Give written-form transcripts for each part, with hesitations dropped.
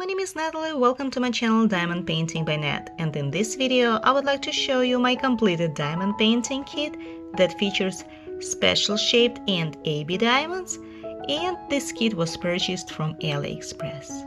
my name is Natalie, welcome to my channel Diamond Painting by Nat, and in this video I would like to show you my completed diamond painting kit that features special shaped and AB diamonds, and this kit was purchased from AliExpress.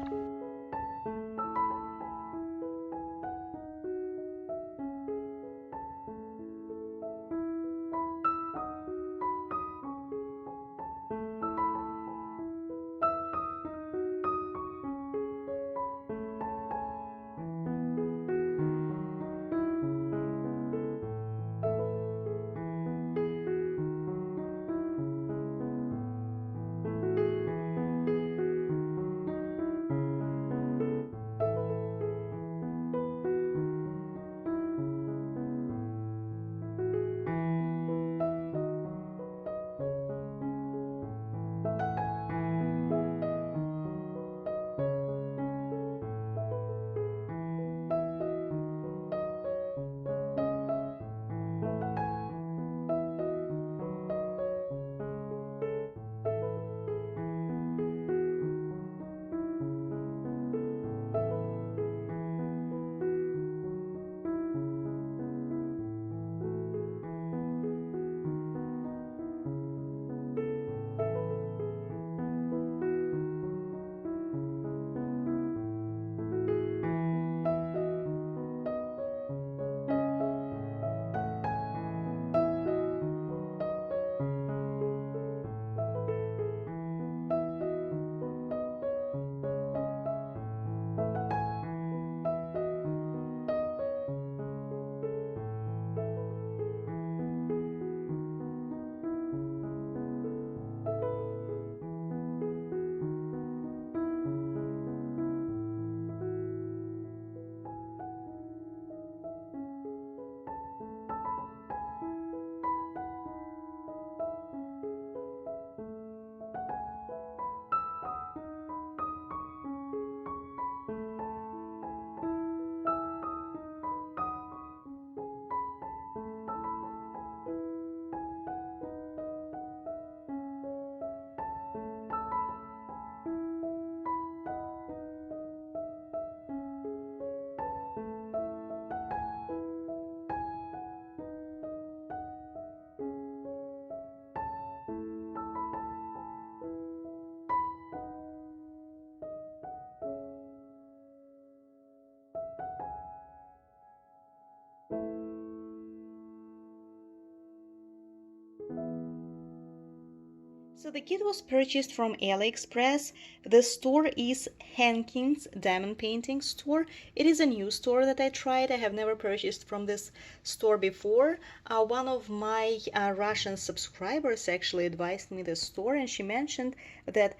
So the kit was purchased from AliExpress. The store is Hankins Diamond Painting Store. It is a new store that I tried. I have never purchased from this store before. One of my Russian subscribers actually advised me the store, and she mentioned that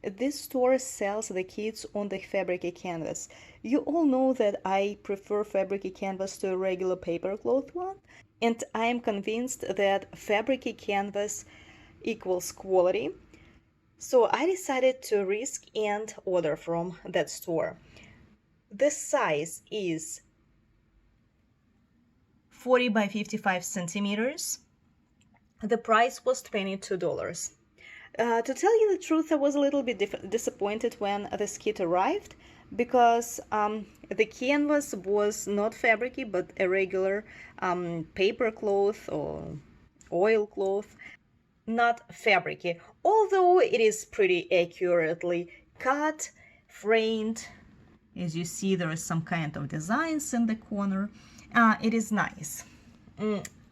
this store sells the kits on the fabric canvas. You all know that I prefer fabric canvas to a regular paper cloth one, and I am convinced that fabric canvas equals quality. So I decided to risk and order from that store. The size is 40 by 55 centimeters. The price was $22. To tell you the truth, I was a little bit disappointed when this kit arrived, because the canvas was not fabricy but a regular paper cloth or oil cloth, not fabricy, although it is pretty accurately cut, framed. As you see, there is some kind of designs in the corner. It is nice.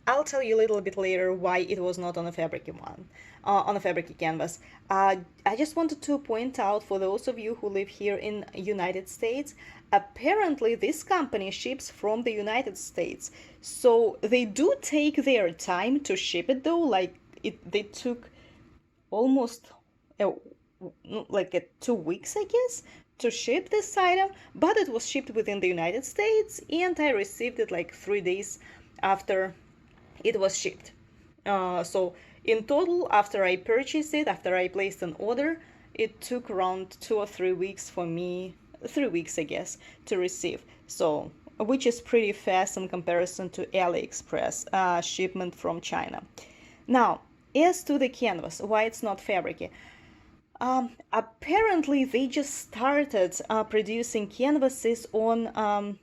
I'll tell you a little bit later why it was not on a fabric one, on a fabric canvas. I just wanted to point out, for those of you who live here in United States, apparently this company ships from the United States, so they do take their time to ship it, though. They took almost 2 weeks, I guess, to ship this item, but it was shipped within the United States, and I received it like 3 days after it was shipped. So in total, after I purchased it, after I placed an order, it took around 2 or 3 weeks for me, 3 weeks I guess, to receive. So, which is pretty fast in comparison to AliExpress shipment from China. Now, as to the canvas, why it's not fabricy. Apparently they just started producing canvases on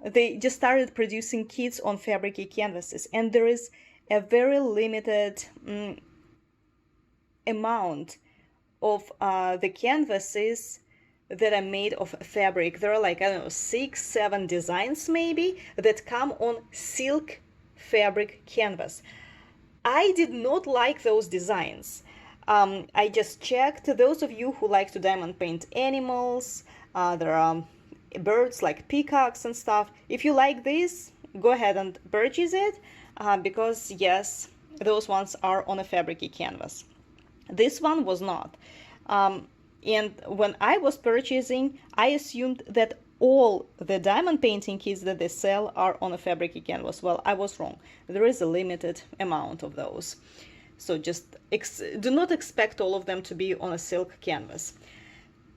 they just started producing kits on fabric canvases, and there is a very limited amount of the canvases that are made of fabric. There are like, I don't know, 6-7 designs maybe that come on silk fabric canvas. I did not like those designs. I just checked. Those of you who like to diamond paint animals, there are birds like peacocks and stuff. If you like this, go ahead and purchase it because yes, those ones are on a fabric canvas. This one was not. And when I was purchasing, I assumed that all the diamond painting kits that they sell are on a fabric canvas. Well, I was wrong. There is a limited amount of those. So just do not expect all of them to be on a silk canvas.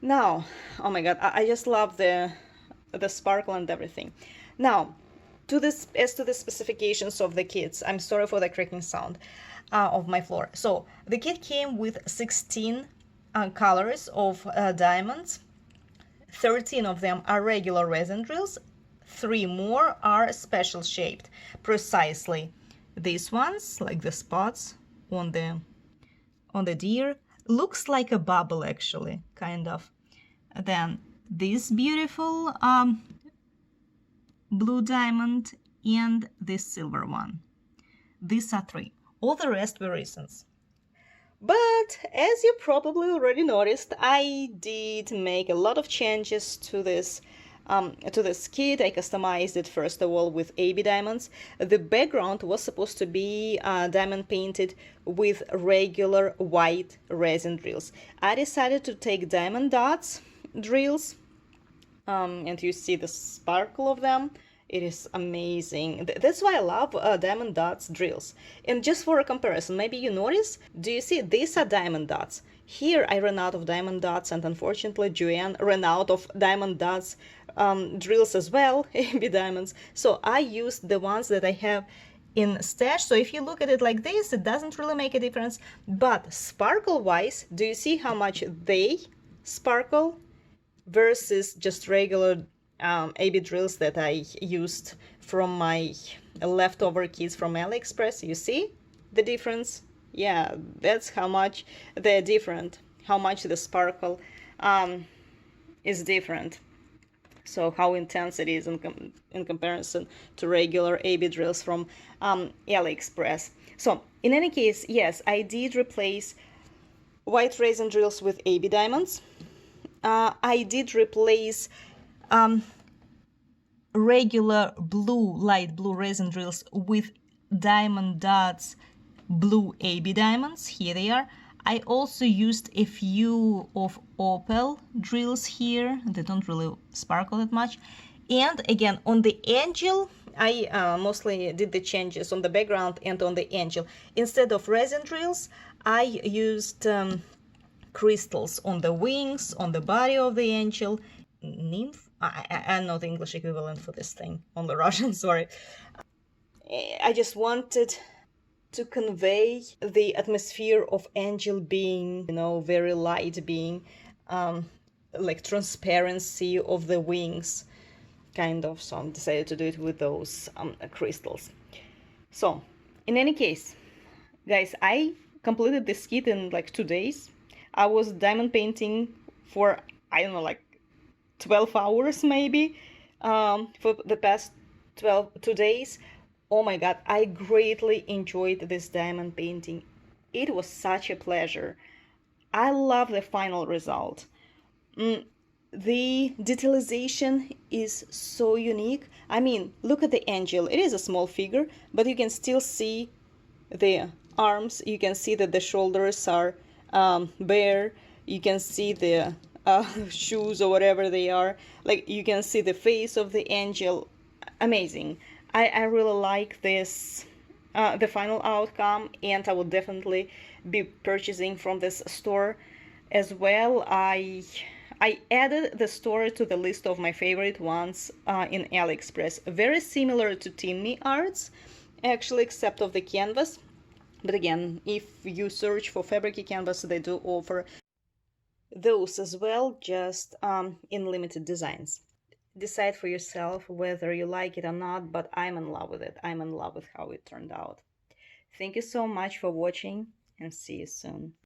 Now, oh my God, I just love the sparkle and everything. Now, as to the specifications of the kits, I'm sorry for the cracking sound of my floor. So the kit came with 16 colors of diamonds. 13 of them are regular resin drills. 3 more are special shaped, precisely. These ones, like the spots on the deer, looks like a bubble actually, kind of. Then this beautiful blue diamond and this silver one. These are 3. All the rest were resins. But as you probably already noticed, I did make a lot of changes to this kit. I customized it first of all with AB diamonds. The background was supposed to be diamond painted with regular white resin drills. I decided to take diamond dots drills, and you see the sparkle of them. It is amazing. That's why I love diamond dots drills. And just for a comparison, maybe you notice, do you see these are diamond dots? Here I ran out of diamond dots, and unfortunately Joanne ran out of diamond dots drills as well, AB diamonds. So I used the ones that I have in stash. So if you look at it like this, it doesn't really make a difference. But sparkle wise, do you see how much they sparkle versus just regular AB drills that I used from my leftover kits from AliExpress? You see the difference? Yeah, that's how much they're different, how much the sparkle is different. So how intense it is in comparison to regular AB drills from AliExpress. So in any case, yes, I did replace white resin drills with AB diamonds. I did replace regular light blue resin drills with diamond dots blue AB diamonds. Here they are. I also used a few of opal drills here. They don't really sparkle that much. And again, on the angel, I mostly did the changes on the background and on the angel. Instead of resin drills, I used crystals on the wings, on the body of the angel. Nymph? I know the English equivalent for this thing on the Russian, sorry. I just wanted to convey the atmosphere of angel being, very light being, like transparency of the wings, kind of. So I decided to do it with those crystals. So, in any case, guys, I completed this kit in like 2 days. I was diamond painting for, I don't know, like 12 hours maybe for the past 2 days. Oh my God, I greatly enjoyed this diamond painting. It was such a pleasure. I love the final result. The detailization is so unique. I mean, look at the angel. It is a small figure, but you can still see the arms. You can see that the shoulders are bare. You can see the shoes or whatever they are. Like, you can see the face of the angel. Amazing. I really like this, the final outcome, and I will definitely be purchasing from this store as well. I added the store to the list of my favorite ones in AliExpress. Very similar to Timmy Arts, actually, except of the canvas. But again, if you search for fabric canvas, they do offer those as well, just in limited designs. Decide for yourself whether you like it or not, but I'm in love with it. I'm in love with how it turned out. Thank you so much for watching, and see you soon.